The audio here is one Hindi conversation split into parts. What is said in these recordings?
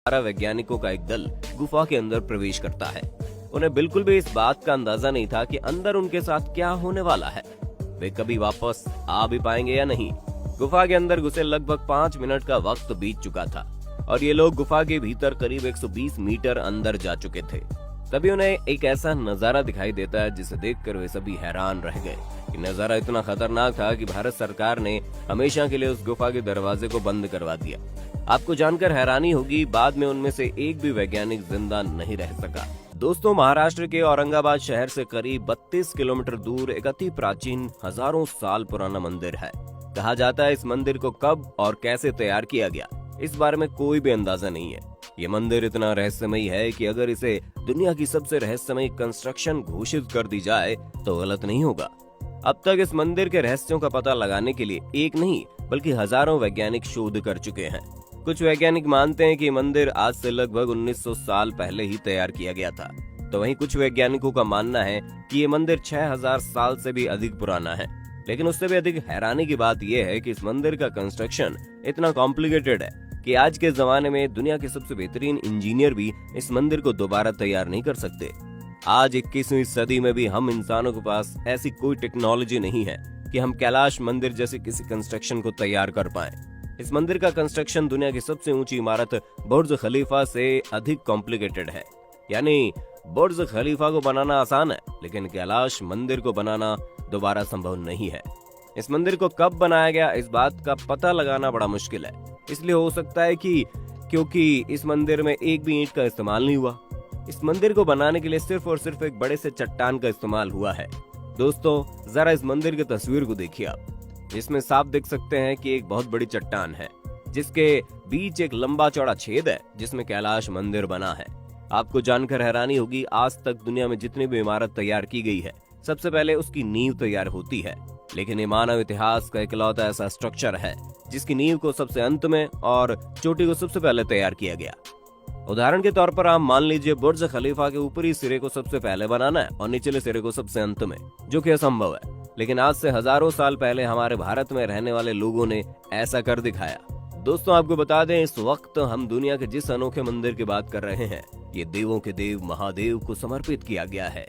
12 वैज्ञानिकों का एक दल गुफा के अंदर प्रवेश करता है। उन्हें बिल्कुल भी इस बात का अंदाजा नहीं था कि अंदर उनके साथ क्या होने वाला है। वे कभी वापस आ भी पाएंगे या नहीं। गुफा के अंदर घुसे लगभग 5 मिनट का वक्त बीत चुका था और ये लोग गुफा के भीतर करीब 120 मीटर अंदर जा चुके थे। तभी उन्हें एक ऐसा नजारा दिखाई देता है जिसे देखकर वे सभी हैरान रह गए। ये नजारा इतना खतरनाक था कि भारत सरकार ने हमेशा के लिए उस गुफा के दरवाजे को बंद करवा दिया। आपको जानकर हैरानी होगी, बाद में उनमें से एक भी वैज्ञानिक जिंदा नहीं रह सका। दोस्तों, महाराष्ट्र के औरंगाबाद शहर से करीब 32 किलोमीटर दूर एक अति प्राचीन, हजारों साल पुराना मंदिर है। कहा जाता है इस मंदिर को कब और कैसे तैयार किया गया, इस बारे में कोई भी अंदाजा नहीं है। ये मंदिर इतना रहस्यमयी है कि अगर इसे दुनिया की सबसे रहस्यमयी कंस्ट्रक्शन घोषित कर दी जाए तो गलत नहीं होगा। अब तक इस मंदिर के रहस्यों का पता लगाने के लिए एक नहीं बल्कि हजारों वैज्ञानिक शोध कर चुके हैं। कुछ वैज्ञानिक मानते हैं कि मंदिर आज से लगभग 1900 साल पहले ही तैयार किया गया था, तो वहीं कुछ वैज्ञानिकों का मानना है कि ये मंदिर 6000 साल से भी अधिक पुराना है। लेकिन उससे भी अधिक हैरानी की बात यह है कि इस मंदिर का कंस्ट्रक्शन इतना कॉम्प्लिकेटेड है कि आज के जमाने में दुनिया के सबसे बेहतरीन इंजीनियर भी इस मंदिर को दोबारा तैयार नहीं कर सकते। आज 21वीं सदी में भी हम इंसानों के पास ऐसी कोई टेक्नोलॉजी नहीं है कि हम कैलाश मंदिर जैसे किसी कंस्ट्रक्शन को तैयार कर पाएं। इस मंदिर का कंस्ट्रक्शन दुनिया की सबसे ऊंची इमारत बुर्ज खलीफा से अधिक कॉम्प्लिकेटेड है। यानी बुर्ज खलीफा को बनाना आसान है, लेकिन कैलाश मंदिर को बनाना दोबारा संभव नहीं है। इस मंदिर को कब बनाया गया, इस बात का पता लगाना बड़ा मुश्किल है। इसलिए हो सकता है कि क्योंकि इस मंदिर में एक भी ईंट का इस्तेमाल नहीं हुआ। इस मंदिर को बनाने के लिए सिर्फ और सिर्फ एक बड़े से चट्टान का इस्तेमाल हुआ है। दोस्तों, जरा इस मंदिर की तस्वीर को देखिए आप। इसमें साफ देख सकते हैं कि एक बहुत बड़ी चट्टान है जिसके बीच एक लंबा चौड़ा छेद है जिसमें कैलाश मंदिर बना है। आपको जानकर हैरानी होगी, आज तक दुनिया में जितनी भी इमारत तैयार की गई है सबसे पहले उसकी नींव तैयार होती है, लेकिन ये मानव इतिहास का इकलौता ऐसा स्ट्रक्चर है जिसकी नींव को सबसे अंत में और चोटी को सबसे पहले तैयार किया गया। उदाहरण के तौर पर आप मान लीजिए बुर्ज खलीफा के ऊपरी सिरे को सबसे पहले बनाना है और निचले सिरे को सबसे अंत में, जो कि असंभव है। लेकिन आज से हजारों साल पहले हमारे भारत में रहने वाले लोगों ने ऐसा कर दिखाया। दोस्तों, आपको बता दें, इस वक्त हम दुनिया के जिस अनोखे मंदिर की बात कर रहे हैं, ये देवों के देव महादेव को समर्पित किया गया है।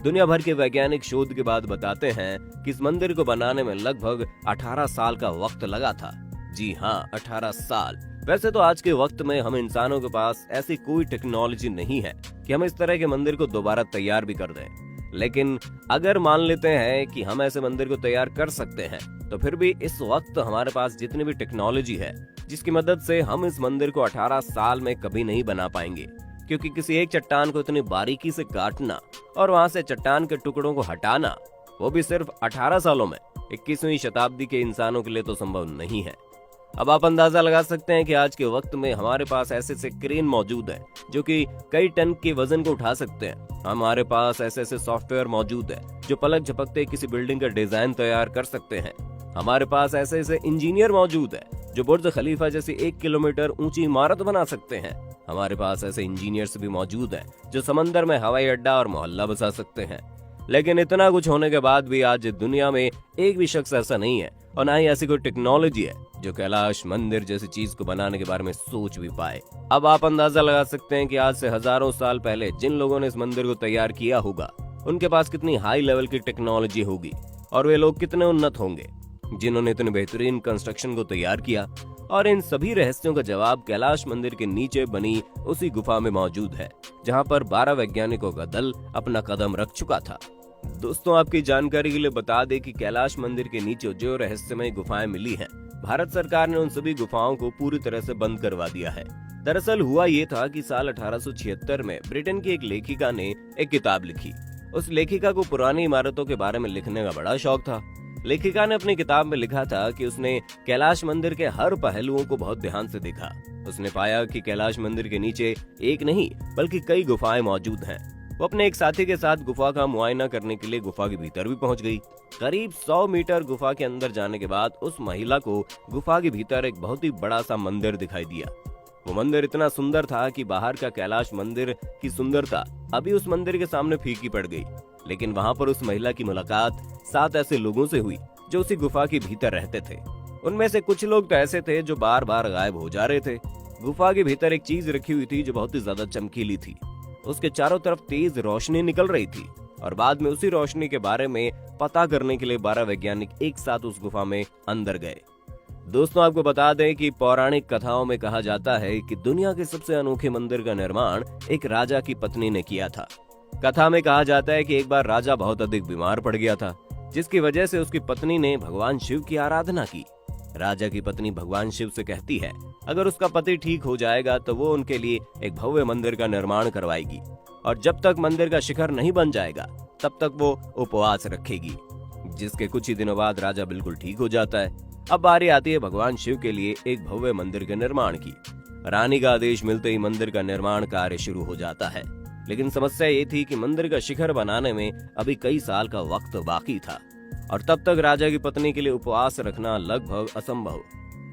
दुनिया भर के वैज्ञानिक शोध के बाद बताते हैं कि इस मंदिर को बनाने में लगभग 18 साल का वक्त लगा था। जी हाँ, 18 साल। वैसे तो आज के वक्त में हम इंसानों के पास ऐसी कोई टेक्नोलॉजी नहीं है कि हम इस तरह के मंदिर को दोबारा तैयार भी कर दें। लेकिन अगर मान लेते हैं कि हम ऐसे मंदिर को तैयार कर सकते हैं, तो फिर भी इस वक्त हमारे पास जितनी भी टेक्नोलॉजी है जिसकी मदद से हम इस मंदिर को 18 साल में कभी नहीं बना पाएंगे, क्योंकि किसी एक चट्टान को इतनी बारीकी से काटना और वहां से चट्टान के टुकड़ों को हटाना, वो भी सिर्फ 18 सालों में 21वीं शताब्दी के इंसानों के लिए तो संभव नहीं है। अब आप अंदाजा लगा सकते हैं कि आज के वक्त में हमारे पास ऐसे क्रेन मौजूद हैं जो कि कई टन के वजन को उठा सकते हैं। हमारे पास ऐसे सॉफ्टवेयर मौजूद है जो पलक झपकते किसी बिल्डिंग का डिजाइन तैयार कर सकते हैं। हमारे पास ऐसे इंजीनियर मौजूद है जो बुर्ज खलीफा जैसी 1 किलोमीटर ऊंची इमारत बना सकते हैं। हमारे पास ऐसे इंजीनियर्स भी मौजूद हैं जो समंदर में हवाई अड्डा और मोहल्ला बसा सकते हैं। लेकिन इतना कुछ होने के बाद भी आज दुनिया में एक भी शख्स ऐसा नहीं है और ना ही ऐसी कोई टेक्नोलॉजी है जो कैलाश मंदिर जैसी चीज को बनाने के बारे में सोच भी पाए। अब आप अंदाजा लगा सकते हैं कि आज से हजारों साल पहले जिन लोगों ने इस मंदिर को तैयार किया होगा, उनके पास कितनी हाई लेवल की टेक्नोलॉजी होगी और वे लोग कितने उन्नत होंगे जिन्होंने इतने बेहतरीन कंस्ट्रक्शन को तैयार किया। और इन सभी रहस्यों का जवाब कैलाश मंदिर के नीचे बनी उसी गुफा में मौजूद है, जहां पर 12 वैज्ञानिकों का दल अपना कदम रख चुका था। दोस्तों, आपकी जानकारी के लिए बता दें कि कैलाश मंदिर के नीचे जो रहस्यमय गुफाएं मिली हैं, भारत सरकार ने उन सभी गुफाओं को पूरी तरह से बंद करवा दिया है। दरअसल हुआ ये था कि साल 1876 में ब्रिटेन की एक लेखिका ने एक किताब लिखी। उस लेखिका को पुरानी इमारतों के बारे में लिखने का बड़ा शौक था। लेखिका ने अपनी किताब में लिखा था कि उसने कैलाश मंदिर के हर पहलुओं को बहुत ध्यान से देखा। उसने पाया कि कैलाश मंदिर के नीचे एक नहीं बल्कि कई गुफाएं मौजूद हैं। वो अपने एक साथी के साथ गुफा का मुआयना करने के लिए गुफा के भीतर भी पहुंच गई। करीब 100 मीटर गुफा के अंदर जाने के बाद उस महिला को गुफा के भीतर एक बहुत ही बड़ा सा मंदिर दिखाई दिया। वो मंदिर इतना सुंदर था कि बाहर का कैलाश मंदिर की सुंदरता अभी उस मंदिर के सामने फीकी पड़ गई। लेकिन वहां पर उस महिला की मुलाकात 7 ऐसे लोगों से हुई जो उसी गुफा के भीतर रहते थे। उनमें से कुछ लोग तो ऐसे थे जो बार बार गायब हो जा रहे थे। गुफा के भीतर एक चीज रखी हुई थी जो बहुत ही ज्यादा चमकीली थी। उसके चारों तरफ तेज रोशनी निकल रही थी और बाद में उसी रोशनी के बारे में पता करने के लिए 12 वैज्ञानिक एक साथ उस गुफा में अंदर गए। दोस्तों, आपको बता दें कि पौराणिक कथाओं में कहा जाता है कि दुनिया के सबसे अनोखे मंदिर का निर्माण एक राजा की पत्नी ने किया था। कथा में कहा जाता है कि एक बार राजा बहुत अधिक बीमार पड़ गया था, जिसकी वजह से उसकी पत्नी ने भगवान शिव की आराधना की। राजा की पत्नी भगवान शिव से कहती है अगर उसका पति ठीक हो जाएगा तो वो उनके लिए एक भव्य मंदिर का निर्माण करवाएगी और जब तक मंदिर का शिखर नहीं बन जाएगा तब तक वो उपवास रखेगी। जिसके कुछ ही दिनों बाद राजा बिल्कुल ठीक हो जाता है। अब बारी आती है भगवान शिव के लिए एक भव्य मंदिर के निर्माण की। रानी का आदेश मिलते ही मंदिर का निर्माण कार्य शुरू हो जाता है, लेकिन समस्या ये थी कि मंदिर का शिखर बनाने में अभी कई साल का वक्त बाकी था और तब तक राजा की पत्नी के लिए उपवास रखना लगभग असंभव।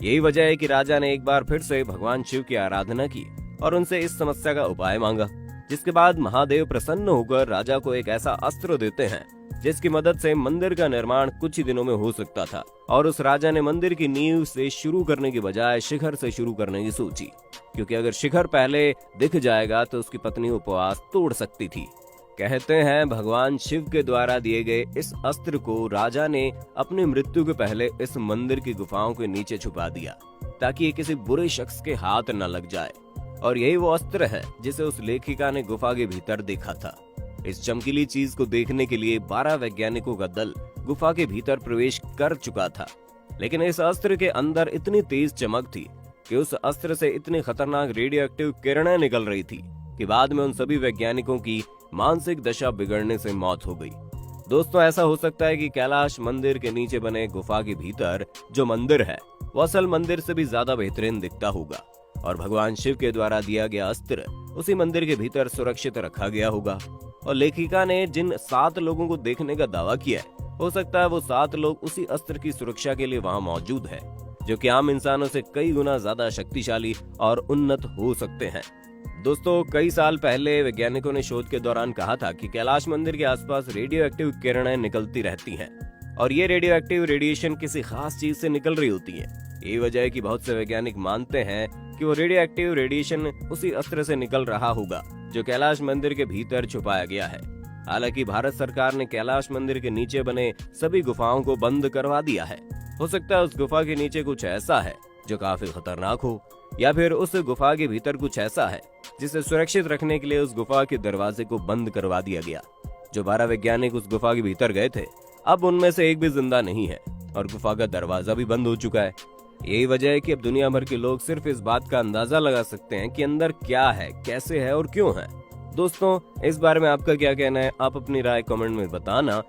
यही वजह है कि राजा ने एक बार फिर से भगवान शिव की आराधना की और उनसे इस समस्या का उपाय मांगा। जिसके बाद महादेव प्रसन्न होकर राजा को एक ऐसा अस्त्र देते हैं जिसकी मदद से मंदिर का निर्माण कुछ ही दिनों में हो सकता था और उस राजा ने मंदिर की नींव से शुरू करने की बजाय शिखर से शुरू करने की सोची, क्योंकि अगर शिखर पहले दिख जाएगा तो उसकी पत्नी उपवास तोड़ सकती थी। कहते हैं भगवान शिव के द्वारा दिए गए इस अस्त्र को राजा ने अपनी मृत्यु के पहले इस मंदिर की गुफाओं के नीचे छुपा दिया ताकि ये किसी बुरे शख्स के हाथ न लग जाए। और यही वो अस्त्र है जिसे उस लेखिका ने गुफा के भीतर देखा था। इस चमकीली चीज को देखने के लिए 12 वैज्ञानिकों का दल गुफा के भीतर प्रवेश कर चुका था, लेकिन इस अस्त्र के अंदर इतनी तेज चमक थी कि उस अस्त्र से इतनी खतरनाक रेडियो एक्टिव किरणें निकल रही थी कि बाद में उन सभी वैज्ञानिकों की मानसिक दशा बिगड़ने से मौत हो गई। दोस्तों, ऐसा हो सकता है कि कैलाश मंदिर के नीचे बने गुफा के भीतर जो मंदिर है वो असल मंदिर से भी ज्यादा बेहतरीन दिखता होगा और भगवान शिव के द्वारा दिया गया अस्त्र उसी मंदिर के भीतर सुरक्षित रखा गया होगा। और लेखिका ने जिन 7 लोगों को देखने का दावा किया है, हो सकता है वो 7 लोग उसी अस्त्र की सुरक्षा के लिए वहां मौजूद है, जो कि आम इंसानों से कई गुना ज्यादा शक्तिशाली और उन्नत हो सकते हैं। दोस्तों, कई साल पहले वैज्ञानिकों ने शोध के दौरान कहा था कि कैलाश मंदिर के आसपास रेडियो एक्टिव किरणें निकलती रहती हैं और ये रेडियो एक्टिव रेडिएशन किसी खास चीज से निकल रही होती है। यही वजह है कि बहुत से वैज्ञानिक मानते हैं कि वो रेडियो एक्टिव रेडिएशन उसी अस्त्र से निकल रहा होगा जो कैलाश मंदिर के भीतर छुपाया गया है। हालांकि भारत सरकार ने कैलाश मंदिर के नीचे बने सभी गुफाओं को बंद करवा दिया है। हो सकता है उस गुफा के नीचे कुछ ऐसा है जो काफी खतरनाक हो, या फिर उस गुफा के भीतर कुछ ऐसा है जिसे सुरक्षित रखने के लिए उस गुफा के दरवाजे को बंद करवा दिया गया। जो 12 वैज्ञानिक उस गुफा के भीतर गए थे, अब उनमें से एक भी जिंदा नहीं है और गुफा का दरवाजा भी बंद हो चुका है। यही वजह है कि अब दुनिया भर के लोग सिर्फ इस बात का अंदाजा लगा सकते हैं कि अंदर क्या है, कैसे है और क्यों है। दोस्तों, इस बारे में आपका क्या कहना है? आप अपनी राय कमेंट में बताना